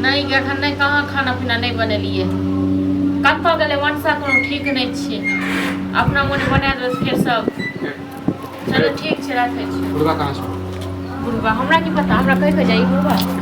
नहीं गठन नहीं कहाँ खाना पीना नहीं बनेलिए कतौ गेलै वंशा कोनो ठीक नहीं छियै अपना मोने बना देबै फिर सब चलो ठीक छै राखै छी बुढ़वा कहाँ छै बुढ़वा हमरा की पता हमरा कहि के जाई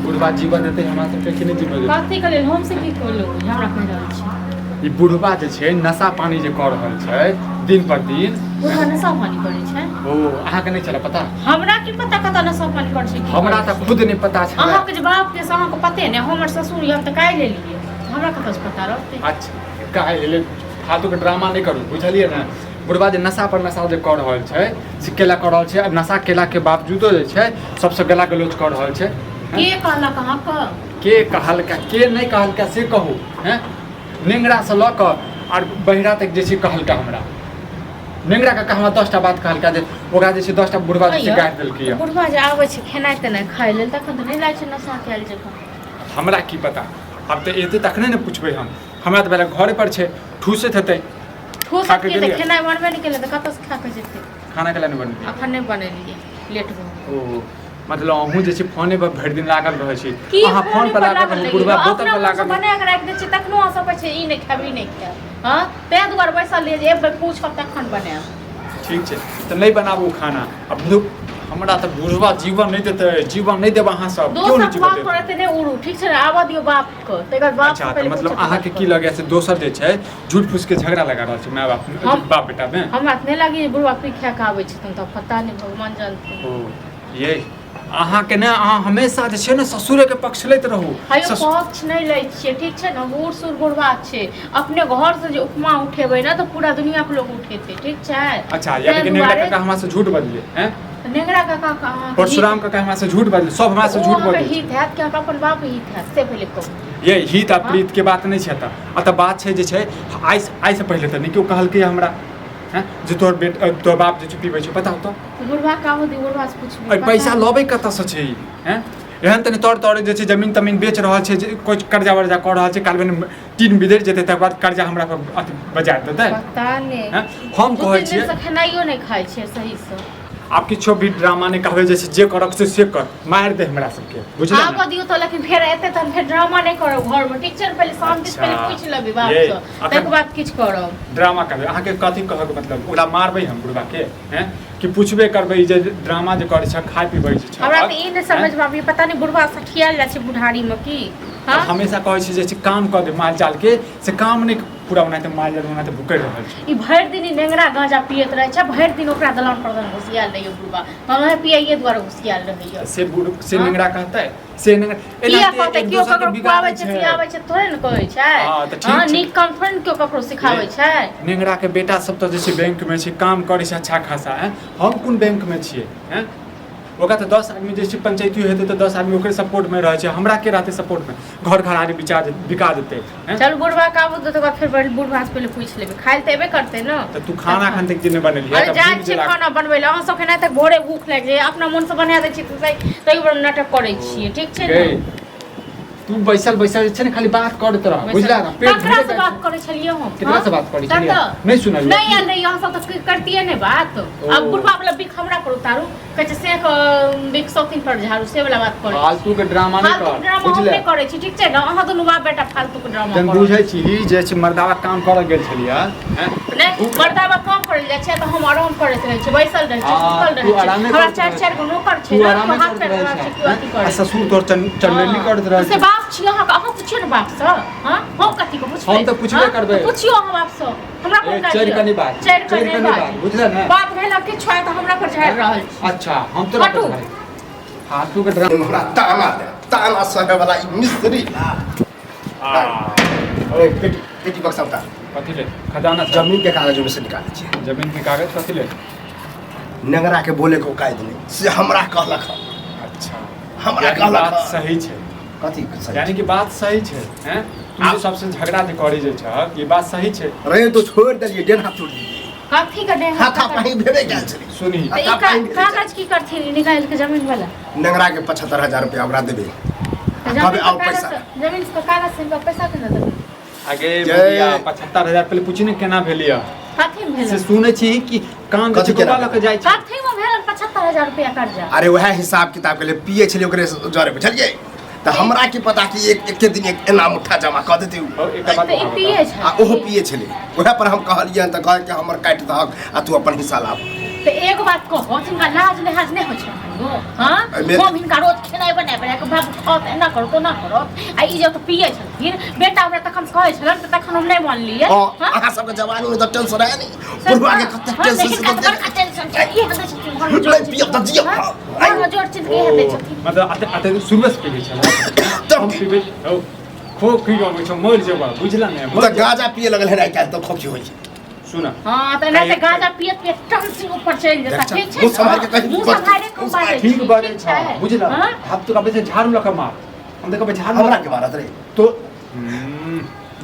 बुढ़वा जीवन देतै हमरा सबके कि नहीं जीवन देतै कथी के लेल हम से की कहलौ हमरा कहि रहल छी ई बुढ़वा जे छै नशा पानी जे कर रहल छै दिन पर दिन बुढ़वा नशा पानी करै छै ओ अहाँ के नहीं चला पता हमरा की पता कतऽ नशा पानी करै छै हमरा त खुद नहीं पता छै अहाँ के जे बाप के से अहाँ के पते ने हमर ससुर हम त काहे लेलिए हमरा कतऽ से पता रहतै अच्छा काहे ले फालतू के ड्रामा नहीं करू बुझलिए ना बुढ़वा जे नशा पर नशा जे कर रहल छै से केला कर रहल छै नशा केला के बावजूदो जे छै सबसे गला गलोच कर रहल छै के कहला कहाँ क के कहलका के नहीं कहलका से कहू हैं नेंगरा से लऽ कऽ और बहिरा तक जे छै कहलका हमरा नेंगरा का हमरा 10टा बात कहलका जे ओकरा जे छै 10टा बुढ़वा जे गाड़ देलकै बुढ़वा जे आबै छै खेनाइ तेनाइ खाइ लेल तखन तऽ नहीं लागै छै नशा कैल जकाँ हमरा की पता अब तऽ एते तखने ने पूछबै हमरा तऽ पहले घरे पर छै ठूसैत हेतै ठूस के तऽ खेनाइ बनबे नहीं केले तऽ कतऽ से खा के जेतै खाना केला नहीं बनबै अखन नहीं बनेलिए लेट भऽ ओ मतलब अहूँ जे छै फोने पर भरि दिन लागल रहै छी की अहाँ फोन पर लागल बुढ़वा बोतल पर लागल बना के राख दै छी तखनो अहाँ सब छै ई नहीं खाबी नहीं खाब हां तै दुआरे बैसल ले जे एक बेर पूछब तखन बनाएब ठीक छै तऽ नहीं बनाबू खाना अब हमरा तऽ बुढ़वा जीवन नहीं देतै जीवन नहीं देब अहाँ सब क्यों नहीं जीवन देब दोसर नहीं उड़ू ठीक छै आवा दियो बाप के तकर बाप अच्छा तऽ मतलब अहाँ के की लगे से दोसर जे छै झूठ फूस के झगड़ा लगा रहल छै माय बाप बेटा में हमरा त नहीं लागी बुढ़वा पी खा के आबै छै त पता नहीं भगवान जानते ओ ये अहाँ के ने अहाँ हमेशा जे छै ने ससुरे के पक्ष लैत रहू हायो पक्ष नहीं लै छियै ठीक छै ना बूढ़ सुर बुढ़वा छै अपने घर से जे उपमा उठेबै ना तो पूरा दुनिया के लोग उठेते ठीक छै अच्छा यानी कि नेंगरा काका हमरा से झूठ बजले हैं नेंगरा काका कहां परशुराम काका हमरा से झूठ बजले सब हमरा से झूठ बजले हित हैत कि अपन बाप हित हैत से पहले कहू ये हित आ प्रीत के बात नहीं छै त बात छै जे छै आइ से पहले त नहीं क्यों कहलकै हमरा हैं जे तोर बाप जे पीबै छै बताउ तो बुढ़वा काहो दी बुढ़वा से पूछबो पैसा लबै कतऽ से छै हैं एहन तने तोर जे छै जमीन तमीन बेच रहल छै कोई कर्जा वर्जा कर रहल छै काल में तीन बिदेर जेतै तकर बाद कर्जा हमरा पर बजा देतै पता नहीं हम कहै छियै खानाइयो नहीं खाइ छै सही से आप किछो भी ड्रामा नहीं कहबै जे करब से कर मार दे हमरा सबके बुझलियै आब दियो तो लेकिन फेर एते त फेर ड्रामा नहीं करब घर में ठीक छै पहले शांति से पहले पूछ लेबै बाप से तकर बाद किछ करब ड्रामा करबै अहाँ के कथि कहब मतलब ओला मारबै हम बुढ़वा के हैं कि पूछबे करबै जे ड्रामा जे करै छै खाय पीबै छै हमरा त ई नहीं समझ में आबि पता नहीं बुढ़वा सठियाल जाइ छै बुढ़ारी में की हां हमेशा कहै छै जे काम कर दे माल जाल के से काम नहीं पूरा ओनाते माल जाल ओनाते भुकै रहल छै ई भरि दिन नेंगरा गांजा पियत रहै छै भरि दिन ओकरा दलान पर घुसियाल रहैयो बुढ़वा तने पियाइए द्वारा घुसियाल रहैयो से नेंगरा कहतै से नेंगरा एना कहतै कियो ककरो खुआबै छै पियाबै छै थोड़े न कहै छै हां नीक काम थोड़े न कियो ककरो सिखाबै छै नेंगरा के बेटा सब त जे छै बैंक में छै काम करै छै अच्छा खासा है हम कोन बैंक में छियै हैं ओकरा तऽ 10 आदमी जे छै पंचायती हेतै तऽ 10 आदमी ओकरे सपोर्ट में रहै छै हमरा के रहतै सपोर्ट में घर घरारी बिका देतै चल बुढ़वा का आबू तऽ फिर बुढ़वा से पहले पूछ लेबै खाइल तऽ एबे करतै न तऽ तू खाना खान तक दिन बनलियै अरे जाय छै खाना बनबै ल अहाँ सब खाना तक भोरे भूख लाग जाय अपना मन से बना दै छी तै पर नाटक करै छियै ठीक छै न तू बैसल छै ने खाली बात करत रह बुझला ना पेट ककरा से बात करै छलियै हम केकरा से बात करै छलियै नहीं सुनलियै नहीं आल रही अहाँ सब त करतिए ने बात अब बुढ़वा वाला बिख हमरा करू तारू कहै छै से बिख सौतीन पर झाड़ू से वाला बात करै फालतू के ड्रामा नहीं कर बुझले नहीं करै छी ठीक छै न अहाँ दुनू बाप बेटा फालतू के ड्रामा करै बुझै छी जे छै मर्दावा काम करऽ गेल छलियै हैं नहीं मर्दावा काम करे जाइ छै त हम आराम करैत रहै छी बैसल रहै छी सुतल रहै छी हमरा चार गो नौकर छै ना हाथ पे रहै छै की अथी करे ससुर तोर चन्नेली करैत रहै से बाप छी अहाँ पूछियो न बाप से हां हम कथि को पूछबै हम त पूछबे करबै पूछियो हम बाप से हमरा कोन काज चार कनी बात बुझला ना बात भेल कि छोय त हमरा पर झाड़ रहल छी अच्छा हम तोरा पर फालतू के ड्रामा हमरा ताना सहे वाला ई मिस्त्री अरे पेटी बक्सा उतार कथि ले खजाना जमीन के कागज में से निकालै छी जमीन के कागज कथि ले नेंगरा के बोले को कायद नहीं से हमरा कहलक अच्छा हमरा कहलक बात सही छै कथि यानी कि बात सही छै हैं तू सबसे झगड़ा जे करै जे छ ये बात सही छै रे तो छोड़ देलिए डेन हाथ छोड़ दिए कथि के डेन हाथ पाही भेबे गेल छली सुनी कागज की करथिन निकाल के जमीन वाला नेंगरा के 75000 रुपया हमरा देबे कबे आओ पैसा जमीन के कागज से पैसा केना देबे आगे भैया 75000 पहले पूछी ने केना भेलिया कथि भेल से सुनै छी कि काम के गोबा लके जाय छै कथि में भेल 75000 रुपया कर्जा अरे वह हिसाब किताब के लिए पिए छली ओकरे जरे बुझलिए त तो हमरा की पता कि एक दिन एक एना मुठ्ठा जमा कर देते एकटा बात तो ई पिए छै आ ओहो पिए छले ओहे पर हम कहलिए त कह के हमर काटि दहक आ तू अपन हिस्सा लाब तो एक बात कहो तिनका लाज लिहाज नहीं हो छै हाँ हम हिनका रोज खेनाइ बनाए बनाए के बाबू खाओ एना करो तो ना करो आ ई जे तो पिए छथिन बेटा हमरा तखन कहै छलन त तखन हम नहीं मानलिए हां अहाँ सब के जवानी में त टेंशन है नहीं बुढ़वा के कते टेंशन से टेंशन छै ई हदै छथिन घर में ले पियो त जियो घर में जोड़ चिन्ह के हदै छथिन मतलब अते शुरू से पीबे छला हम पीबे खो की गबै छ मर जेबा बुझला ने त गाजा पिए लगल है काल त खोखी होई सुन हां त नहीं त गाजा पियत पियत टंसिंग ऊपर चल जाता ठीक छै मुंह संभाल के कहीं मुंह संभाले को बात ठीक बात है बुझला हाथ तो कबे से झाड़ू लगा मार हम देखो झाड़ू हमरा के मारत रे तो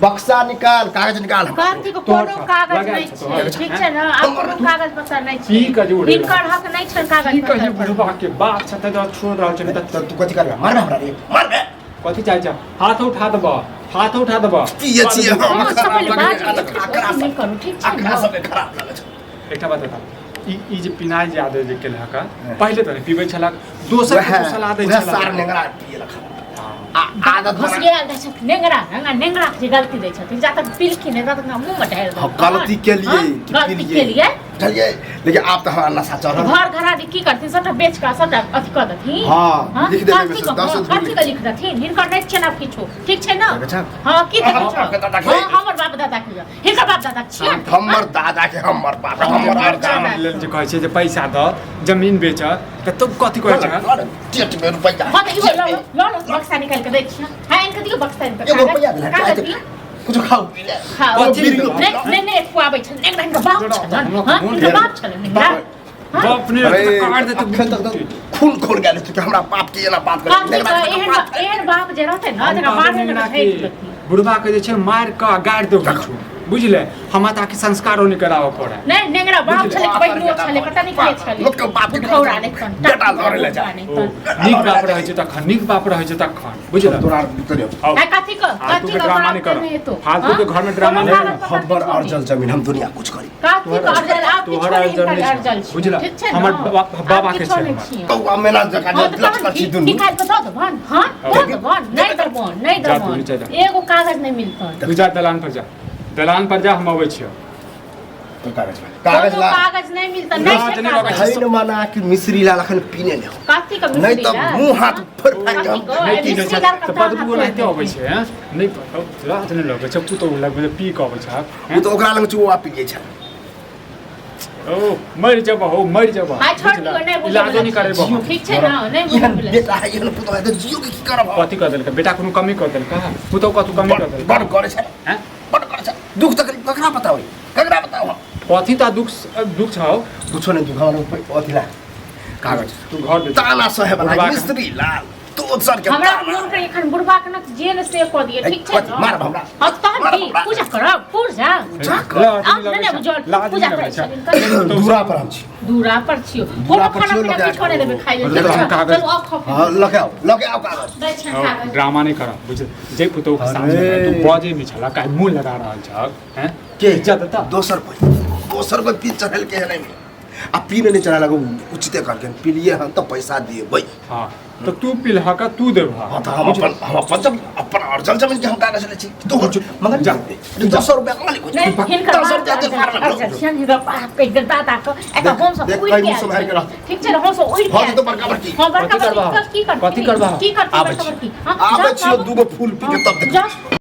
बक्सा निकाल कागज निकाल कांति को कोनो कागज नहीं छै ठीक छै ना अब कोनो कागज पत्तर नहीं छै ठीक है जोड़ हिनकर हक नहीं छै कागज ठीक है बुढ़वा के बात छते तो छोड़ रहल छै त तू कथि करबे मारबे हमरा रे मारबे कथि चाहे छ हाथ उठा दबा पिए छिए हम समझ बात आकरा नहीं करू ठीक छै आकरा ना सब खराब लागै छै एकटा बात बता ई जे पिनाइ जे आदत जे केल हका पहिले त पीबै छला दोसर के सलाह दै छला सार नेंगरा पिए लखा आदत घुस गेल दै छथिन नेंगरा के गलती दै छथिन जा तक पिलखिन जा तक मुंह में ढाल दो गलती के लिए गलती के लिए चलिए लेकिन आप तो हमारा नशा चढ़ घर घराड़ी की करथिन सबटा बेच का सबटा अथी कर दथिन हां लिख देबे में 10 कथी के लिख दथिन हिनकर नहीं छै ना किछो ठीक छै ना अच्छा हां की हमर बाप दादा के हिनकर बाप दादा छियै हमर दादा के हमर बाप हमर दादा जे कहै छै जे पैसा द जमीन बेच त तू कथि कहै छ टेट में रुपया हां त इहो लो बक्सा निकाल के दै छियै हां इनके दियो बक्सा निकाल एगो रुपया दे कुछ खाओ पी ले खाओ नहीं खुआबै छै इनका बाप छलन हां इनका बाप छलन बाप ने काट दे तू खून खोल गेल तू हमरा बाप के एना बात कर एहन बाप जे रहते ना जरा मारने में फेंक देती बुढ़वा के जे छै मार के गाड़ दो किछु बुझले हमरा ताकि संस्कारो नहीं कराबे पड़े नहीं नेंगरा बाप छले पहिलो छले पता नहीं के छले लोक के बाप के खौरा नहीं कन बेटा धरे ले जा नीक बाप रहै छै तखन नीक बाप रहै छै तखन बुझले तोरा उतरियो आ कथी के ड्रामा नहीं करो फालतू के घर में ड्रामा नहीं खबर अर्जल जमीन हम दुनिया कुछ करी कथी के अर्जल आप तोहर अर्जल बुझला हमर बाबा के छै कौआ मेला जका लक्ष्मण छी दुनु निकाल के दो बन हां दो बन नहीं दबन एगो कागज नहीं मिलतै तू जा दलान पर जा हम अबै छियो तो कागज ला कागज नहीं मिलता नहीं है न माना कि मिश्री ला लखन पीने ले काथी का नहीं तो मुंह हाथ फर फाड़ हम नहीं पीने छ त बदबू नहीं ते अबै छै नहीं रात नहीं लगे छ पुतो लगे पी के अबै छ उ तो ओकरा लंग चुआ पी गई छ ओ मर जब हां छोड़ दियो नहीं बुझ इलाज नहीं करबो ठीक छै ना नहीं बुझ बेटा है न पुतो है तो जियो के की करब कथि कर देलक बेटा कोनो कमी कर देलक पुतो कथु कमी कर देलक बड़ करे छ हैं बड़ करे छ दुख तकलीफ ककरा बताओ कथि ता दुख छ कुछो नहीं दुख हमरा अथि ला कागज तू घर दे ताना सहे वाला मिस्त्री ला तो सर के हमरा फोन कर एखन बुढ़वा के न जेल से क दिए ठीक छै ना मार हमरा हस्तान की पूजा करब पूजा नहीं बुझल पूजा करे छै दूरा पर हम छी दूरा पर छियो दूरा पर खाना छियो, पीना लगे किछो नहीं देबे खाइ ले कागज। चलो आओ खाओ हां लगे आओ कागज दै छै कागज ड्रामा नहीं कर बुझ जे पुतो के सामने तू बजे में छला काहे मुंह लगा रहल छ हैं के इज्जत देता दोसर को पी चढ़ल के नहीं आ पीने नहीं चढ़ा लगो उचित करके पी लिए हम तो पैसा दिए भाई हां तो तू पिलहा का तू देबा हां तो हम अपन जब अपन अर्जल जमीन के हम कागज ले छी तो मगर जा 200 रुपया कमा ली नहीं हिनकर 200 रुपया दे फाड़ अर्जन छियन हिनकर बाप के दादा के एका हम सब उड़ के ठीक छै हम सब उड़ के हां तो बड़का बड़की हां बड़का बड़की की करबा कथि करबा की करबा बड़का बड़की आबे छियो दूगो फूल पी के तब देख